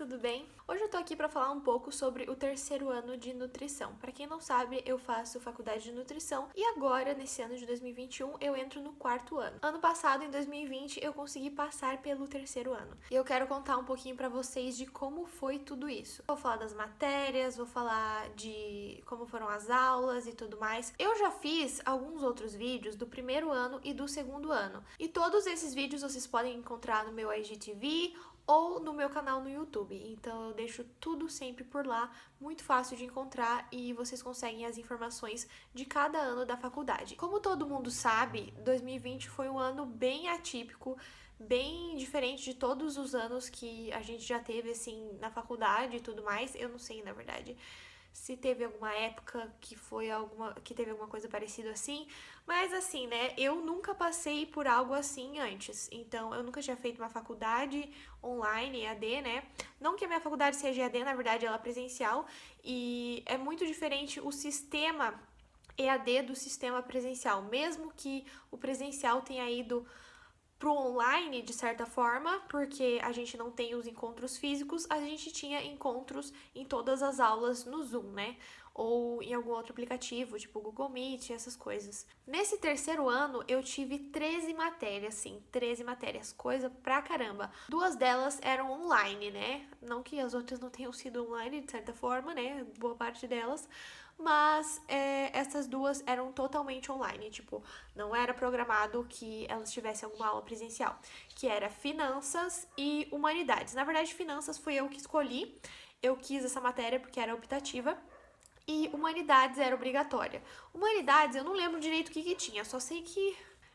tudo bem? Hoje eu tô aqui pra falar um pouco sobre o terceiro ano de nutrição. Pra quem não sabe, eu faço faculdade de nutrição e agora, nesse ano de 2021, eu entro no quarto ano. Ano passado, em 2020, eu consegui passar pelo terceiro ano. E eu quero contar um pouquinho pra vocês de como foi tudo isso. Vou falar das matérias, vou falar de como foram as aulas e tudo mais. Eu já fiz alguns outros vídeos do primeiro ano e do segundo ano. E todos esses vídeos vocês podem encontrar no meu IGTV ou no meu canal no YouTube. Então eu deixo tudo sempre por lá, muito fácil de encontrar e vocês conseguem as informações de cada ano da faculdade. Como todo mundo sabe, 2020 foi um ano bem atípico, bem diferente de todos os anos que a gente já teve assim na faculdade e tudo mais. Eu não sei, na verdade, se teve alguma época que teve alguma coisa parecida assim, mas assim, né, eu nunca passei por algo assim antes, então eu nunca tinha feito uma faculdade online, EAD, né, não que a minha faculdade seja EAD, na verdade ela é presencial, e é muito diferente o sistema EAD do sistema presencial, mesmo que o presencial tenha ido pro online, de certa forma, porque a gente não tem os encontros físicos, a gente tinha encontros em todas as aulas no Zoom, né? Ou em algum outro aplicativo, tipo Google Meet, essas coisas. Nesse terceiro ano, eu tive 13 matérias, sim, 13 matérias, coisa pra caramba. Duas delas eram online, né? Não que as outras não tenham sido online, de certa forma, né? Boa parte delas. Mas essas duas eram totalmente online, tipo, não era programado que elas tivessem alguma aula presencial, que era finanças e humanidades. Na verdade, finanças fui eu que escolhi, eu quis essa matéria porque era optativa, e humanidades era obrigatória. Humanidades, eu não lembro direito o que tinha, só sei que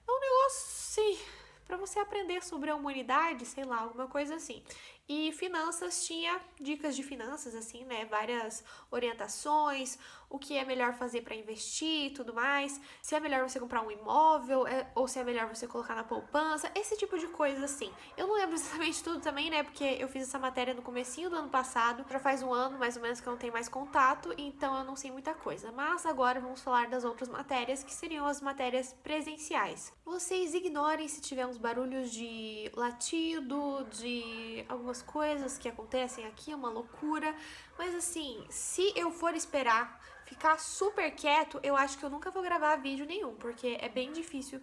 é um negócio, sim, pra você aprender sobre a humanidade, sei lá, alguma coisa assim. E finanças tinha dicas de finanças, assim, né? Várias orientações, o que é melhor fazer para investir e tudo mais, se é melhor você comprar um imóvel, ou se é melhor você colocar na poupança, esse tipo de coisa, assim. Eu não lembro exatamente tudo também, né? Porque eu fiz essa matéria no comecinho do ano passado, já faz um ano mais ou menos que eu não tenho mais contato, então eu não sei muita coisa. Mas agora vamos falar das outras matérias, que seriam as matérias presenciais. Vocês ignorem se tiver uns barulhos de latido, de algumas coisas que acontecem aqui, é uma loucura. Mas assim, se eu for esperar ficar super quieto, eu acho que eu nunca vou gravar vídeo nenhum, porque é bem difícil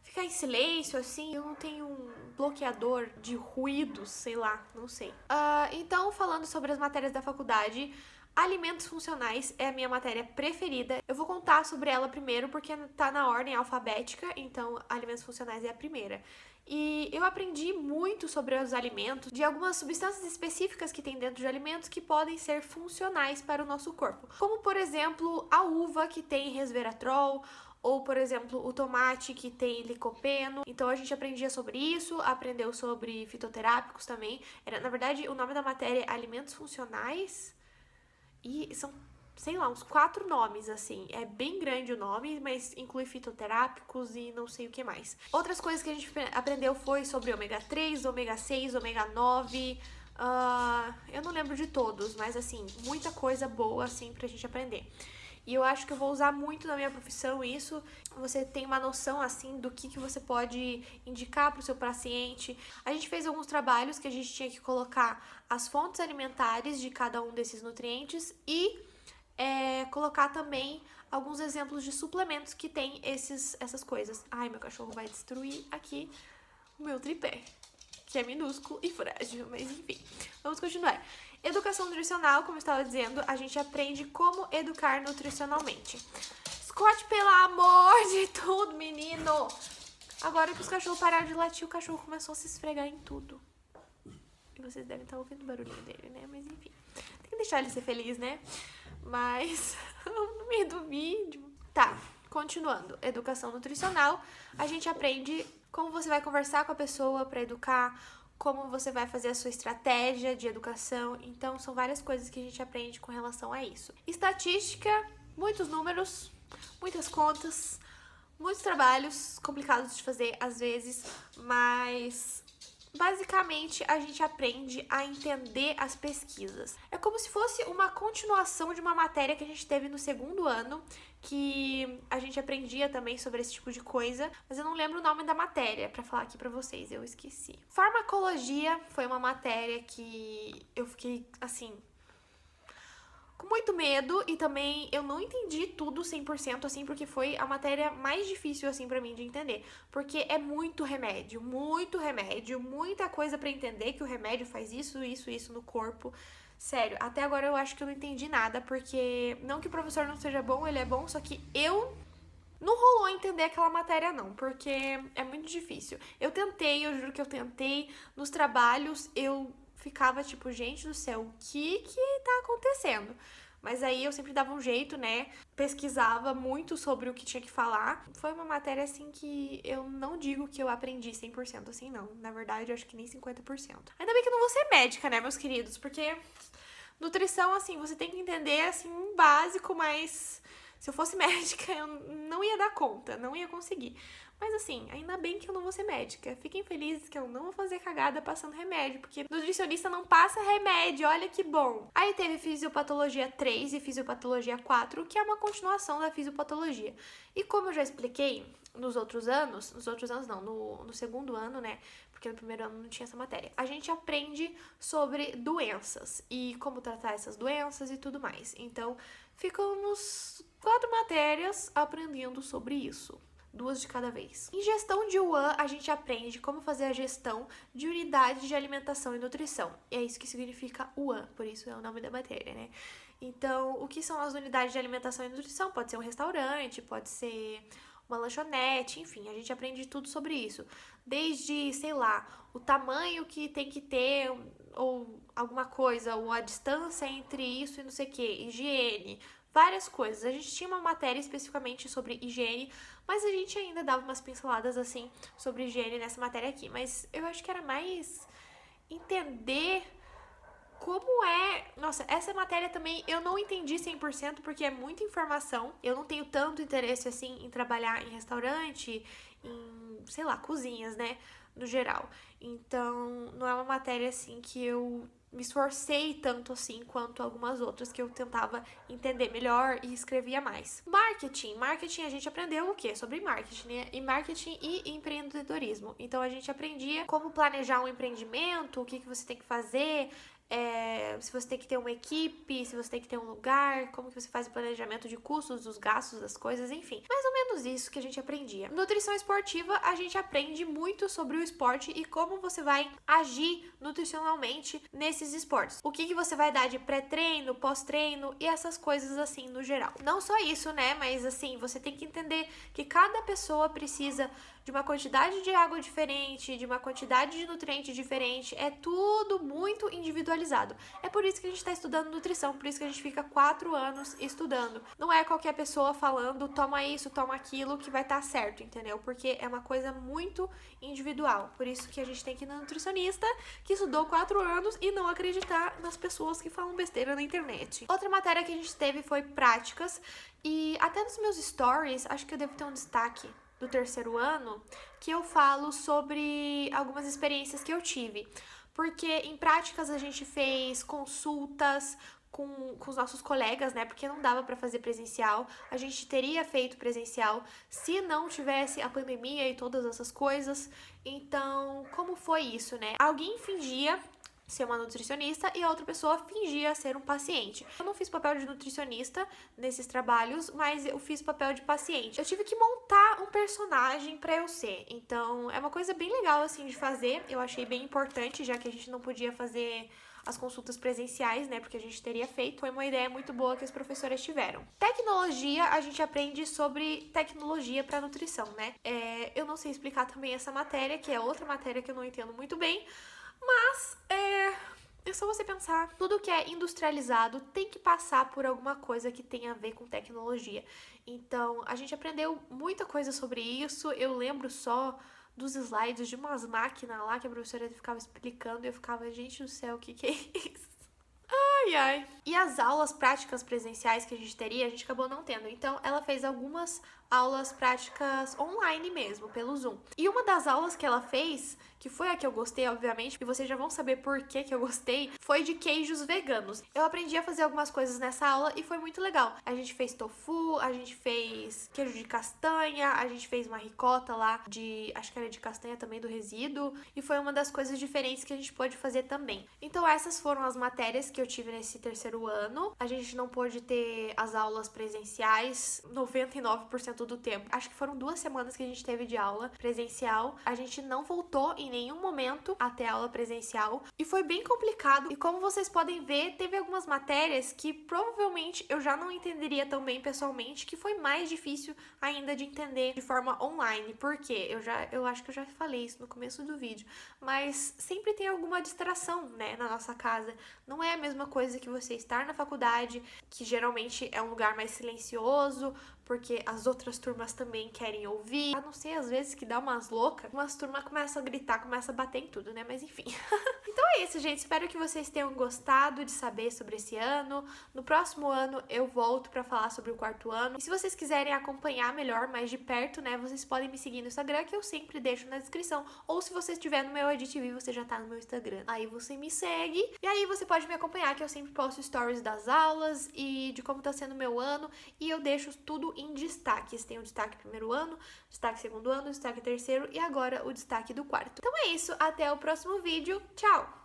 ficar em silêncio, assim. Eu não tenho um bloqueador de ruídos, sei lá, não sei. Então, falando sobre as matérias da faculdade, alimentos funcionais é a minha matéria preferida. Eu vou contar sobre ela primeiro porque tá na ordem alfabética, então alimentos funcionais é a primeira. E eu aprendi muito sobre os alimentos, de algumas substâncias específicas que tem dentro de alimentos que podem ser funcionais para o nosso corpo. Como, por exemplo, a uva, que tem resveratrol, ou, por exemplo, o tomate, que tem licopeno. Então a gente aprendia sobre isso, aprendeu sobre fitoterápicos também. Na verdade, o nome da matéria é Alimentos Funcionais e são, sei lá, uns 4 nomes, assim. É bem grande o nome, mas inclui fitoterápicos e não sei o que mais. Outras coisas que a gente aprendeu foi sobre ômega 3, ômega 6, ômega 9. Eu não lembro de todos, mas assim, muita coisa boa, assim, pra gente aprender. E eu acho que eu vou usar muito na minha profissão isso. Você tem uma noção, assim, do que você pode indicar pro seu paciente. A gente fez alguns trabalhos que a gente tinha que colocar as fontes alimentares de cada um desses nutrientes e colocar também alguns exemplos de suplementos que tem essas coisas. Ai, meu cachorro vai destruir aqui o meu tripé, que é minúsculo e frágil, mas enfim. Vamos continuar. Educação nutricional, como eu estava dizendo, a gente aprende como educar nutricionalmente. Scott, pelo amor de tudo, menino! Agora que os cachorros pararam de latir, o cachorro começou a se esfregar em tudo. E vocês devem estar ouvindo o barulhinho dele, né? Mas enfim, tem que deixar ele ser feliz, né? Mas no meio do vídeo. Tá, continuando. Educação nutricional, a gente aprende como você vai conversar com a pessoa para educar, como você vai fazer a sua estratégia de educação. Então, são várias coisas que a gente aprende com relação a isso. Estatística, muitos números, muitas contas, muitos trabalhos complicados de fazer às vezes, mas Basicamente, a gente aprende a entender as pesquisas. É como se fosse uma continuação de uma matéria que a gente teve no segundo ano, que a gente aprendia também sobre esse tipo de coisa, mas eu não lembro o nome da matéria pra falar aqui pra vocês, eu esqueci. Farmacologia foi uma matéria que eu fiquei, assim, com muito medo e também eu não entendi tudo 100% assim, porque foi a matéria mais difícil assim pra mim de entender, porque é muito remédio, muita coisa pra entender que o remédio faz isso no corpo. Sério, até agora eu acho que eu não entendi nada, porque não que o professor não seja bom, ele é bom, só que eu não rolou entender aquela matéria não, porque é muito difícil. Eu tentei, eu juro que eu tentei, nos trabalhos eu ficava tipo, gente do céu, o que tá acontecendo? Mas aí eu sempre dava um jeito, né? Pesquisava muito sobre o que tinha que falar. Foi uma matéria, assim, que eu não digo que eu aprendi 100% assim, não. Na verdade, eu acho que nem 50%. Ainda bem que eu não vou ser médica, né, meus queridos? Porque nutrição, assim, você tem que entender, assim, um básico, mas se eu fosse médica, eu não ia dar conta, não ia conseguir. Mas assim, ainda bem que eu não vou ser médica. Fiquem felizes que eu não vou fazer cagada passando remédio, porque nutricionista não passa remédio, olha que bom. Aí teve fisiopatologia 3 e fisiopatologia 4, que é uma continuação da fisiopatologia. E como eu já expliquei nos outros anos não, no segundo ano, né? Porque no primeiro ano não tinha essa matéria. A gente aprende sobre doenças e como tratar essas doenças e tudo mais. Então, ficamos 4 matérias aprendendo sobre isso. 2 de cada vez. Em gestão de UAN, a gente aprende como fazer a gestão de unidades de alimentação e nutrição. E é isso que significa UAN, por isso é o nome da matéria, né? Então, o que são as unidades de alimentação e nutrição? Pode ser um restaurante, pode ser uma lanchonete, enfim, a gente aprende tudo sobre isso. Desde, sei lá, o tamanho que tem que ter, ou alguma coisa, ou a distância entre isso e não sei o que, higiene, várias coisas. A gente tinha uma matéria especificamente sobre higiene, mas a gente ainda dava umas pinceladas assim sobre higiene nessa matéria aqui. Mas eu acho que era mais entender como é. Nossa, essa matéria também eu não entendi 100% porque é muita informação. Eu não tenho tanto interesse assim em trabalhar em restaurante, em, sei lá, cozinhas, né? No geral. Então, não é uma matéria assim que eu me esforcei tanto assim quanto algumas outras que eu tentava entender melhor e escrevia mais. Marketing. Marketing a gente aprendeu o quê? Sobre marketing, né? E marketing e empreendedorismo. Então a gente aprendia como planejar um empreendimento, o que você tem que fazer, se você tem que ter uma equipe, se você tem que ter um lugar, como que você faz o planejamento de custos, dos gastos, das coisas, enfim. Mais ou menos isso que a gente aprendia. Nutrição esportiva, a gente aprende muito sobre o esporte e como você vai agir nutricionalmente nesses esportes. O que você vai dar de pré-treino, pós-treino e essas coisas assim no geral. Não só isso, né, mas assim, você tem que entender que cada pessoa precisa de uma quantidade de água diferente, de uma quantidade de nutriente diferente, é tudo muito individualizado. É por isso que a gente está estudando nutrição, por isso que a gente fica 4 anos estudando. Não é qualquer pessoa falando, toma isso, toma aquilo, que vai estar certo, entendeu? Porque é uma coisa muito individual. Por isso que a gente tem que ir na nutricionista, que estudou 4 anos, e não acreditar nas pessoas que falam besteira na internet. Outra matéria que a gente teve foi práticas, e até nos meus stories, acho que eu devo ter um destaque do terceiro ano, que eu falo sobre algumas experiências que eu tive. Porque em práticas a gente fez consultas com os nossos colegas, né? Porque não dava para fazer presencial. A gente teria feito presencial se não tivesse a pandemia e todas essas coisas. Então, como foi isso, né? Alguém fingia ser uma nutricionista e a outra pessoa fingia ser um paciente. Eu não fiz papel de nutricionista nesses trabalhos, mas eu fiz papel de paciente. Eu tive que montar um personagem pra eu ser. Então, é uma coisa bem legal assim de fazer. Eu achei bem importante, já que a gente não podia fazer as consultas presenciais, né, porque a gente teria feito. Foi uma ideia muito boa que as professoras tiveram. Tecnologia, a gente aprende sobre tecnologia para nutrição, né? Eu não sei explicar também essa matéria, que é outra matéria que eu não entendo muito bem, mas é só você pensar. Tudo que é industrializado tem que passar por alguma coisa que tenha a ver com tecnologia. Então, a gente aprendeu muita coisa sobre isso. Eu lembro só dos slides de umas máquinas lá que a professora ficava explicando e eu ficava, gente do céu, o que é isso? Ai, ai. E as aulas práticas presenciais que a gente teria, a gente acabou não tendo. Então, ela fez algumas aulas práticas online mesmo, pelo Zoom. E uma das aulas que ela fez, que foi a que eu gostei, obviamente, e vocês já vão saber por que eu gostei, foi de queijos veganos. Eu aprendi a fazer algumas coisas nessa aula e foi muito legal. A gente fez tofu, a gente fez queijo de castanha, a gente fez uma ricota lá de, acho que era de castanha também, do resíduo, e foi uma das coisas diferentes que a gente pôde fazer também. Então essas foram as matérias que eu tive nesse terceiro ano. A gente não pôde ter as aulas presenciais 99% do tempo. Acho que foram 2 semanas que a gente teve de aula presencial. A gente não voltou em nenhum momento a ter aula presencial e foi bem complicado. E como vocês podem ver, teve algumas matérias que provavelmente eu já não entenderia tão bem pessoalmente, que foi mais difícil ainda de entender de forma online. Por quê? Eu acho que eu já falei isso no começo do vídeo, mas sempre tem alguma distração, né, na nossa casa. Não é a mesma coisa que você estar na faculdade, que geralmente é um lugar mais silencioso, porque as outras turmas também querem ouvir. A não ser às vezes que dá umas loucas, umas turmas começam a gritar, começam a bater em tudo, né? Mas enfim. Então é isso, gente. Espero que vocês tenham gostado de saber sobre esse ano. No próximo ano eu volto pra falar sobre o quarto ano. E se vocês quiserem acompanhar melhor, mais de perto, né? Vocês podem me seguir no Instagram, que eu sempre deixo na descrição. Ou se você estiver no meu IGTV, você já tá no meu Instagram. Aí você me segue. E aí você pode me acompanhar, que eu sempre posto stories das aulas e de como tá sendo o meu ano. E eu deixo tudo em destaques. Tem o destaque primeiro ano, destaque segundo ano, destaque terceiro e agora o destaque do quarto. Então é isso, até o próximo vídeo. Tchau!